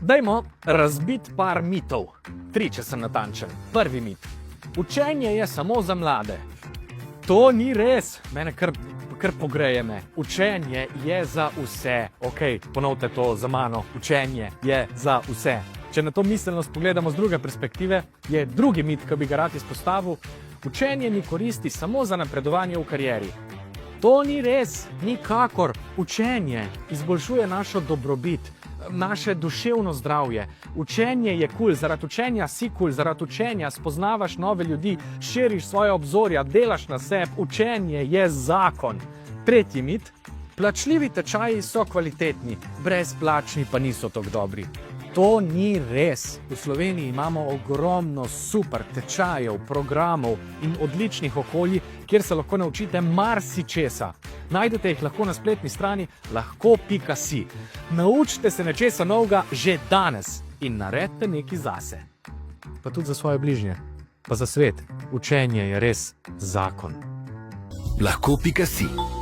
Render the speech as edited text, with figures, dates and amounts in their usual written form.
Dajmo razbiti par mitov. 3, če sem natančen. Prvi mit. Učenje je samo za mlade. To ni res. Mene kar pogreje me. Učenje je za vse. Ok, ponovite to za mano. Učenje je za vse. Če na to miselnost pogledamo z druge perspektive, je drugi mit, ki bi ga rad izpostavil, učenje mi koristi samo za napredovanje v karieri. To ni res, nikakor. Učenje izboljšuje našo dobrobit, naše duševno zdravje. Učenje je kul, zaradi učenja si kul, zaradi učenja spoznavaš nove ljudi, širiš svoje obzorja, delaš na sebi. Učenje je zakon. Tretji mit, plačljivi tečaji so kvalitetni, brezplačni pa niso tako dobri. To ni res. V Sloveniji imamo ogromno super tečajev, programov in odličnih okolij, kjer se lahko naučite marsičesa. Najdete jih lahko na spletni strani lahko.si. Naučite se nečesa novega že danes in naredite nekaj zase. Pa tudi za svoje bližnje. Pa za svet. Učenje je res zakon. Lahko.si